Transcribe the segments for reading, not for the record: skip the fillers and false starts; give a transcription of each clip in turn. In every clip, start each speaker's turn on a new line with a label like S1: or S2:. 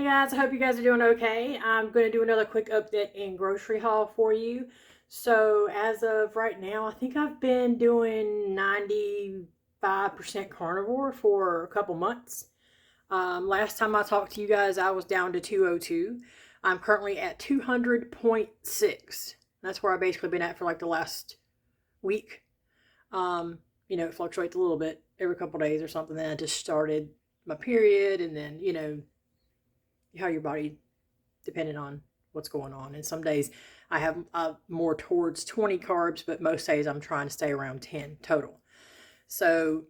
S1: guys, I hope you guys are doing okay. I'm going to do another quick update and grocery haul for you. So as of right now, I think I've been doing 95% carnivore for a couple months. Last time I talked to you guys, I was down to 202. I'm currently at 200.6. That's where I've basically been at for like the last week. It fluctuates a little bit every couple days or something. Then I just started my period, and then, how your body, depending on what's going on. And some days I have more towards 20 carbs, but most days I'm trying to stay around 10 total. So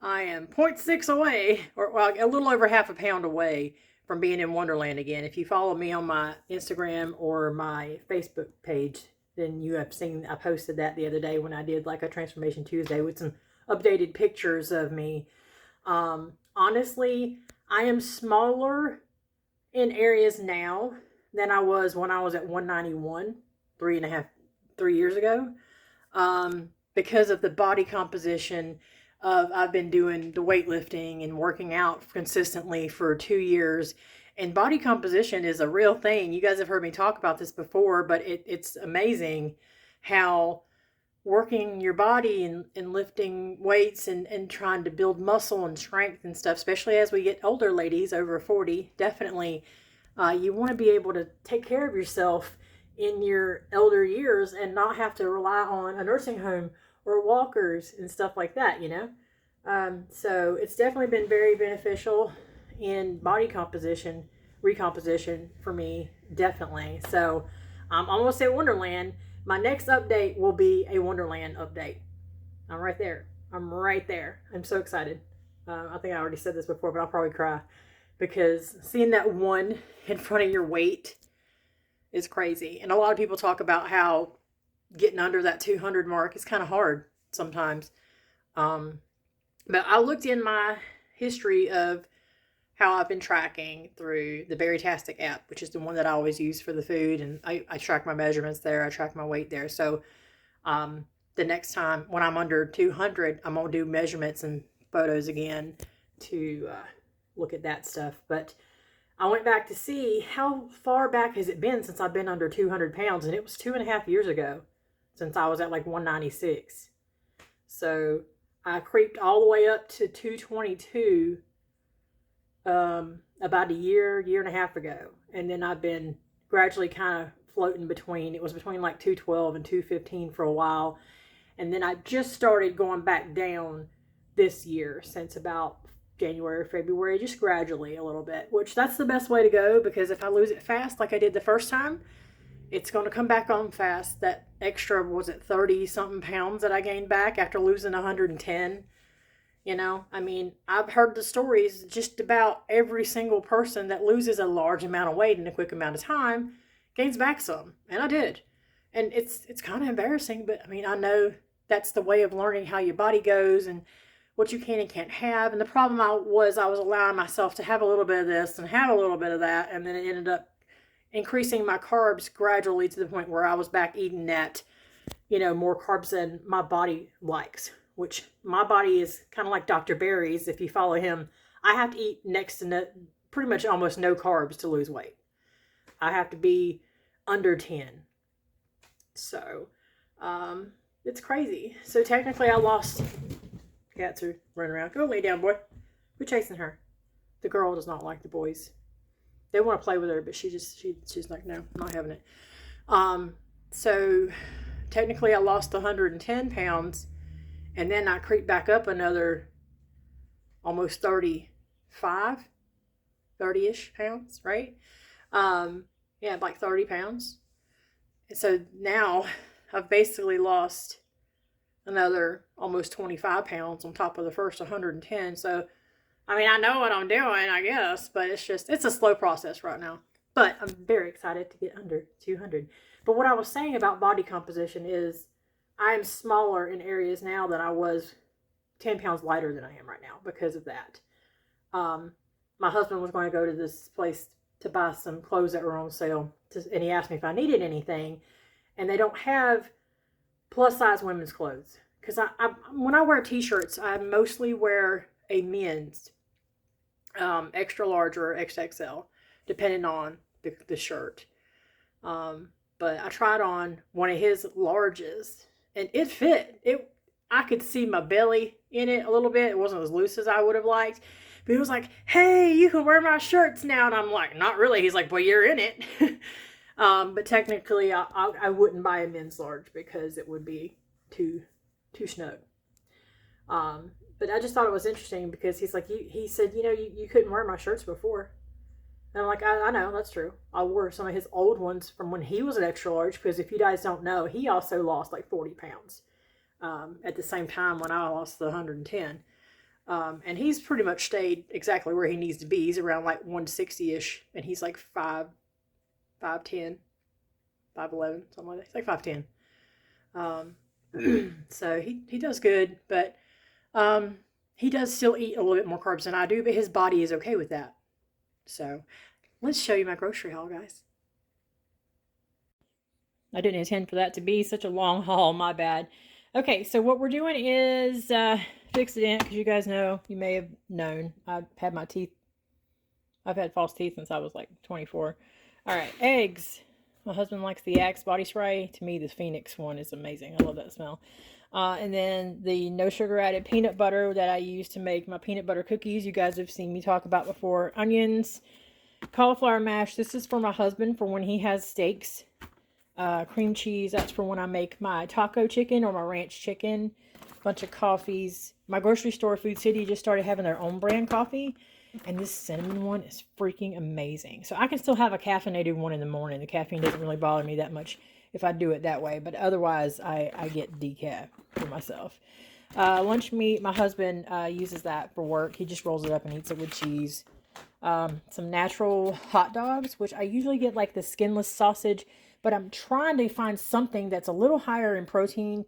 S1: I am 0.6 away, or well, a little over half a pound away from being in Wonderland again. If you follow me on my Instagram or my Facebook page, then you have seen, I posted that the other day when I did like a Transformation Tuesday with some updated pictures of me. Honestly, I am smaller in areas now than I was when I was at 191 3 years ago, because of the body composition of, I've been doing the weightlifting and working out consistently for 2 years, and body composition is a real thing. You guys have heard me talk about this before, but it's amazing how working your body and lifting weights and trying to build muscle and strength and stuff, especially as we get older, ladies over 40, definitely you want to be able to take care of yourself in your elder years and not have to rely on a nursing home or walkers and stuff like that, so it's definitely been very beneficial in body recomposition for me, definitely. So I'm almost at Wonderland. My next update will be a Wonderland update. I'm right there. I'm so excited. I think I already said this before, but I'll probably cry, because seeing that one in front of your weight is crazy. And a lot of people talk about how getting under that 200 mark is kind of hard sometimes. But I looked in my history of how I've been tracking through the Berrytastic app, which is the one that I always use for the food. And I track my measurements there. I track my weight there. So the next time when I'm under 200, I'm going to do measurements and photos again to look at that stuff. But I went back to see how far back has it been since I've been under 200 pounds. And it was 2.5 years ago since I was at like 196. So I creeped all the way up to 222 about a year and a half ago. And then I've been gradually kind of floating between, it was between like 212 and 215 for a while. And then I just started going back down this year since about January, February, just gradually a little bit, which that's the best way to go, because if I lose it fast like I did the first time, it's going to come back on fast. That extra, was it 30 something pounds that I gained back after losing 110? I've heard the stories, just about every single person that loses a large amount of weight in a quick amount of time gains back some. And I did. And it's kind of embarrassing, but I know that's the way of learning how your body goes and what you can and can't have. And the problem I was allowing myself to have a little bit of this and have a little bit of that. And then it ended up increasing my carbs gradually to the point where I was back eating that, more carbs than my body likes, which my body is kind of like Dr. Barry's. If you follow him, I have to eat next to pretty much almost no carbs to lose weight. I have to be under 10. So, it's crazy. So technically I lost. Cats are running around. Go lay down, boy. We're chasing her. The girl does not like the boys. They want to play with her, but she's like, no, I'm not having it. So technically I lost 110 pounds, and then I creeped back up another almost 30-ish pounds, right? Yeah, like 30 pounds. And so now I've basically lost another almost 25 pounds on top of the first 110. So I know what I'm doing, I guess, but it's a slow process right now. But I'm very excited to get under 200. But what I was saying about body composition is I'm smaller in areas now than I was 10 pounds lighter than I am right now because of that. My husband was going to go to this place to buy some clothes that were on sale, and he asked me if I needed anything, and they don't have plus size women's clothes. Because when I wear t-shirts, I mostly wear a men's extra large or XXL. depending on the shirt. But I tried on one of his larges, and it fit. I could see my belly in it a little bit. It wasn't as loose as I would have liked. But he was like, "Hey, you can wear my shirts now." And I'm like, "Not really." He's like, "Well, you're in it." But technically, I wouldn't buy a men's large because it would be too snug. But I just thought it was interesting because he's like, he said, you couldn't wear my shirts before. And I'm like, I know, that's true. I wore some of his old ones from when he was an extra large, because if you guys don't know, he also lost like 40 pounds at the same time when I lost the 110. And he's pretty much stayed exactly where he needs to be. He's around like 160-ish, and he's like 5'10", 5'11", something like that. He's like 5'10". So he does good, but he does still eat a little bit more carbs than I do, but his body is okay with that. So let's show you my grocery haul, guys. I didn't intend for that to be such a long haul, my bad. Okay, so what we're doing is fix it in, because you guys know, you may have known, I've had false teeth since I was like 24. All right, eggs. My husband likes the Axe body spray. To me, the Phoenix one is amazing. I love that smell. And then the no sugar added peanut butter that I use to make my peanut butter cookies. You guys have seen me talk about before. Onions, cauliflower mash. This is for my husband for when he has steaks. Cream cheese. That's for when I make my taco chicken or my ranch chicken. Bunch of coffees. My grocery store, Food City, just started having their own brand coffee. And this cinnamon one is freaking amazing. So I can still have a caffeinated one in the morning. The caffeine doesn't really bother me that much if I do it that way. But otherwise, I get decaf for myself. Lunch meat, my husband uses that for work. He just rolls it up and eats it with cheese. Some natural hot dogs, which I usually get like the skinless sausage. But I'm trying to find something that's a little higher in protein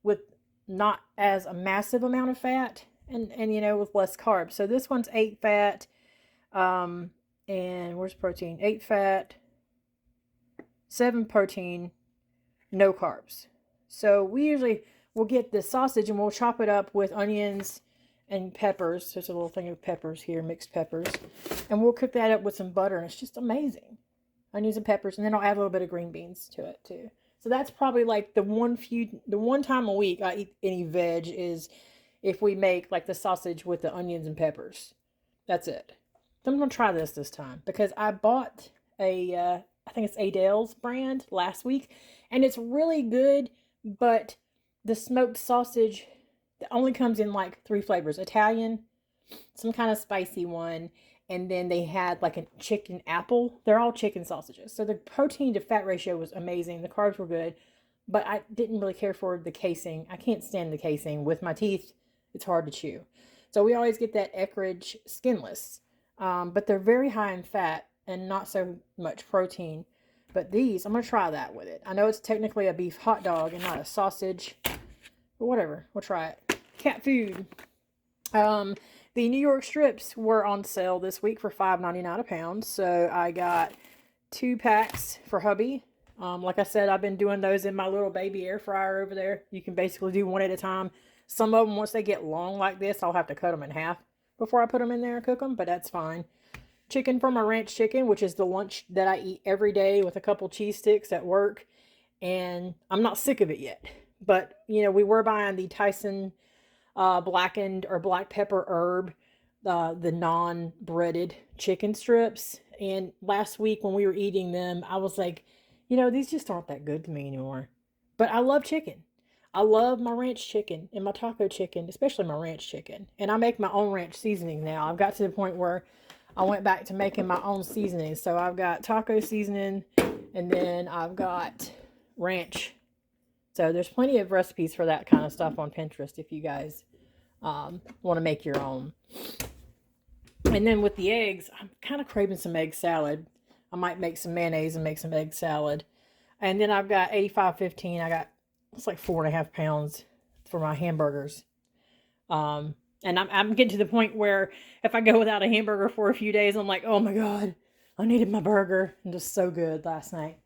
S1: with not as a massive amount of fat. And with less carbs. So this one's 8 fat. And where's protein? 8 fat, 7 protein, no carbs. So we'll get the sausage and we'll chop it up with onions and peppers. There's a little thing of peppers here, mixed peppers. And we'll cook that up with some butter, and it's just amazing. Onions and peppers, and then I'll add a little bit of green beans to it too. So that's probably like the one time a week I eat any veg is if we make like the sausage with the onions and peppers. That's it. So I'm going to try this time because I bought I think it's Adele's brand last week, and it's really good, but the smoked sausage only comes in like 3 flavors. Italian, some kind of spicy one, and then they had like a chicken apple. They're all chicken sausages. So the protein to fat ratio was amazing. The carbs were good, but I didn't really care for the casing. I can't stand the casing. With my teeth, it's hard to chew. So we always get that Eckrich skinless. But they're very high in fat and not so much protein. But these, I'm going to try that with it. I know it's technically a beef hot dog and not a sausage. But whatever, we'll try it. Cat food. The New York strips were on sale this week for $5.99 a pound. So I got 2 packs for hubby. Like I said, I've been doing those in my little baby air fryer over there. You can basically do one at a time. Some of them, once they get long like this, I'll have to cut them in half before I put them in there and cook them, but that's fine. Chicken from my ranch chicken, which is the lunch that I eat every day with a couple cheese sticks at work. And I'm not sick of it yet. But, we were buying the Tyson blackened or black pepper herb, the non-breaded chicken strips. And last week when we were eating them, I was like, these just aren't that good to me anymore. But I love chicken. I love my ranch chicken and my taco chicken, especially my ranch chicken. And I make my own ranch seasoning now. I've got to the point where I went back to making my own seasoning. So I've got taco seasoning, and then I've got ranch. So there's plenty of recipes for that kind of stuff on Pinterest if you guys want to make your own. And then with the eggs, I'm kind of craving some egg salad. I might make some mayonnaise and make some egg salad. And then I've got 85-15. It's like 4.5 pounds for my hamburgers. And I'm getting to the point where if I go without a hamburger for a few days, I'm like, oh my God, I needed my burger. And just so good last night.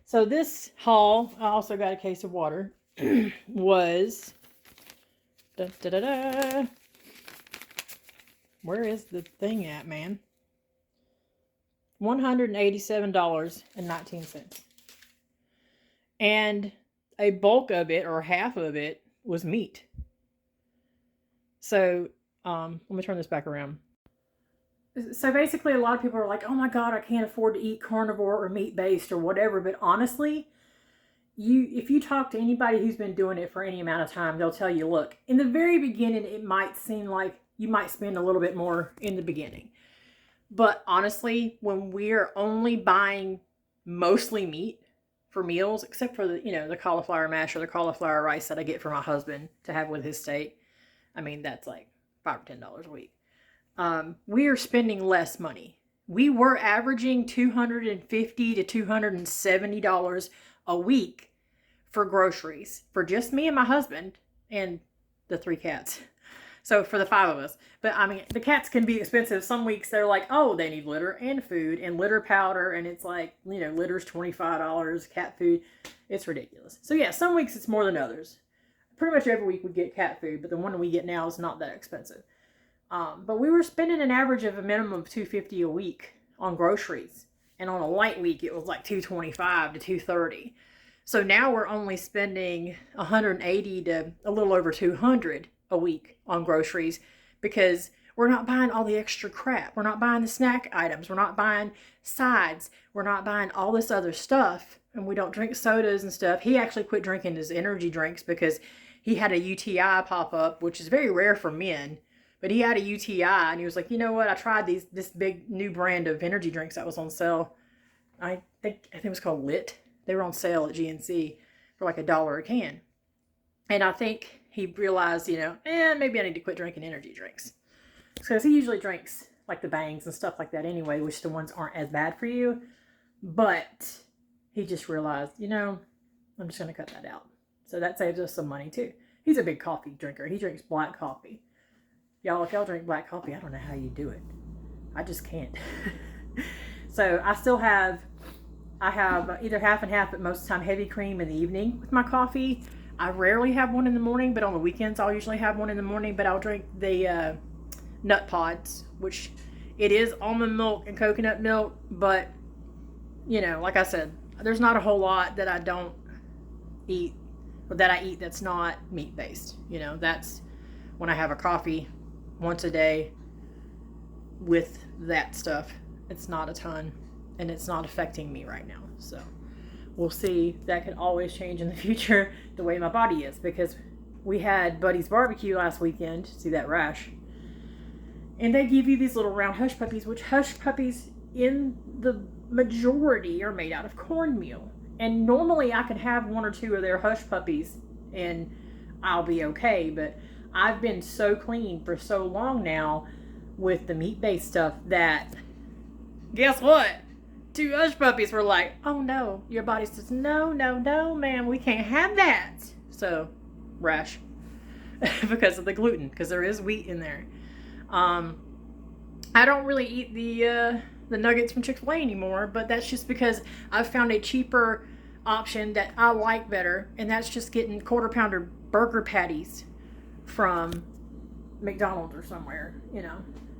S1: So this haul, I also got a case of water, was, where is the thing at, man? $187.19. And a bulk of it, or half of it, was meat. So, let me turn this back around. So basically, a lot of people are like, oh my God, I can't afford to eat carnivore or meat-based or whatever. But honestly, if you talk to anybody who's been doing it for any amount of time, they'll tell you, look, in the very beginning, it might seem like you might spend a little bit more in the beginning. But honestly, when we're only buying mostly meat for meals, except for the cauliflower mash or the cauliflower rice that I get for my husband to have with his steak, I mean, that's like $5 or $10 a week. We are spending less money. We were averaging $250 to $270 a week for groceries for just me and my husband and the 3 cats. So for the 5 of us. But I mean, the cats can be expensive. Some weeks they're like, oh, they need litter and food and litter powder. And it's like, litter's $25, cat food. It's ridiculous. So yeah, some weeks it's more than others. Pretty much every week we get cat food, but the one we get now is not that expensive. But we were spending an average of a minimum of $250 a week on groceries. And on a light week, it was like $225 to $230. So now we're only spending $180 to a little over $200 a week on groceries because we're not buying all the extra crap. We're not buying the snack items. We're not buying sides. We're not buying all this other stuff. And we don't drink sodas and stuff. He actually quit drinking his energy drinks because he had a UTI pop up, which is very rare for men. But he had a UTI and he was like, you know what? I tried this big new brand of energy drinks that was on sale. I think it was called Lit. They were on sale at GNC for like $1 a can. And I think he realized, maybe I need to quit drinking energy drinks. Because he usually drinks like the Bangs and stuff like that anyway, which the ones aren't as bad for you. But he just realized, I'm just going to cut that out. So that saves us some money too. He's a big coffee drinker. He drinks black coffee. Y'all, if y'all drink black coffee, I don't know how you do it. I just can't. So I have either half and half, but most of the time heavy cream in the evening with my coffee. I rarely have one in the morning, but on the weekends I'll usually have one in the morning. But I'll drink the nut pods, which it is almond milk and coconut milk. But, like I said, there's not a whole lot that I don't eat or that I eat that's not meat-based. That's when I have a coffee once a day with that stuff. It's not a ton, and it's not affecting me right now. So we'll see. That could always change in the future, the way my body is, because we had Buddy's barbecue last weekend. See that rash? And they give you these little round hush puppies, which hush puppies in the majority are made out of cornmeal. And normally I can have 1 or 2 of their hush puppies and I'll be okay, but I've been so clean for so long now with the meat-based stuff that, guess what? 2 hush puppies were like, oh no, your body says, no, ma'am, we can't have that. So, rash. Because of the gluten, because there is wheat in there. I don't really eat the nuggets from Chick-fil-A anymore, but that's just because I've found a cheaper option that I like better, and that's just getting quarter-pounder burger patties from McDonald's or somewhere,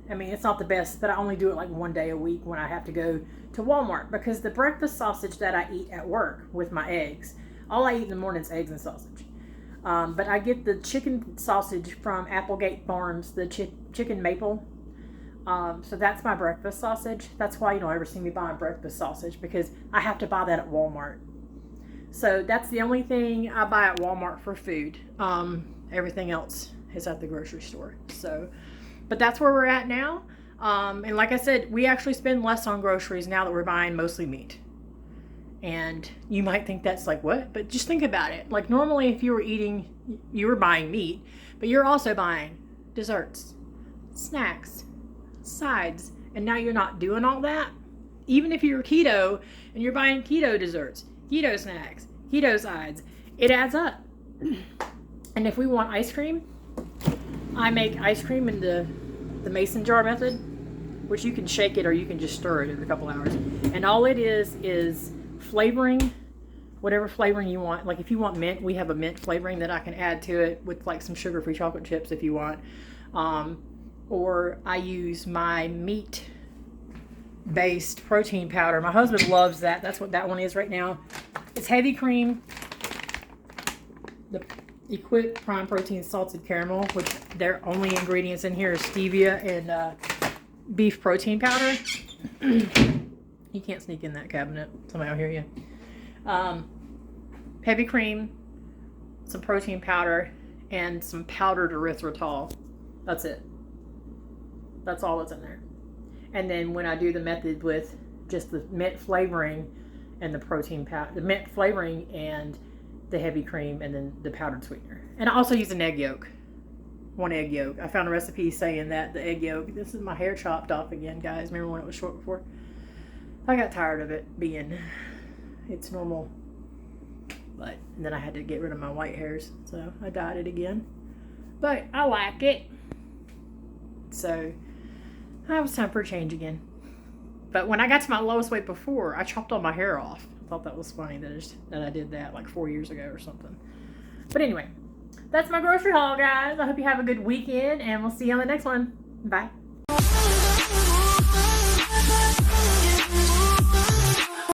S1: I mean, it's not the best, but I only do it like 1 day a week when I have to go to Walmart, because the breakfast sausage that I eat at work with my eggs, all I eat in the morning is eggs and sausage. But I get the chicken sausage from Applegate Farms, the chicken maple. So that's my breakfast sausage. That's why you don't ever see me buying breakfast sausage, because I have to buy that at Walmart. So that's the only thing I buy at Walmart for food. Everything else is at the grocery store. So, but that's where we're at now. And like I said, we actually spend less on groceries now that we're buying mostly meat. And you might think that's like, what? But just think about it. Like normally if you were buying meat, but you're also buying desserts, snacks, sides, and now you're not doing all that. Even if you're keto and you're buying keto desserts, keto snacks, keto sides, it adds up. And if we want ice cream, I make ice cream in the mason jar method, which you can shake it or you can just stir it in a couple hours. And all it is flavoring, whatever flavoring you want. Like if you want mint, we have a mint flavoring that I can add to it with like some sugar-free chocolate chips if you want. Or I use my meat based protein powder. My husband loves that. That's what that one is right now. It's heavy cream, the Equip Prime Protein Salted Caramel, which their only ingredients in here is stevia and beef protein powder. You can't sneak in that cabinet. Somebody will hear you. Heavy cream, some protein powder, and some powdered erythritol. That's it. That's all that's in there. And then when I do the method with just the mint flavoring and the protein powder, the mint flavoring and the heavy cream, and then the powdered sweetener. And I also use an egg yolk. One egg yolk. I found a recipe saying that the egg yolk. This is my hair chopped off again, guys. Remember when it was short before? I got tired of it being it's normal. But then I had to get rid of my white hairs, so I dyed it again. But I like it. So it was time for a change again. But when I got to my lowest weight before, I chopped all my hair off. I thought that was funny that I did that like 4 years ago or something. But anyway, that's my grocery haul, guys. I hope you have a good weekend, and we'll see you on the next one. Bye.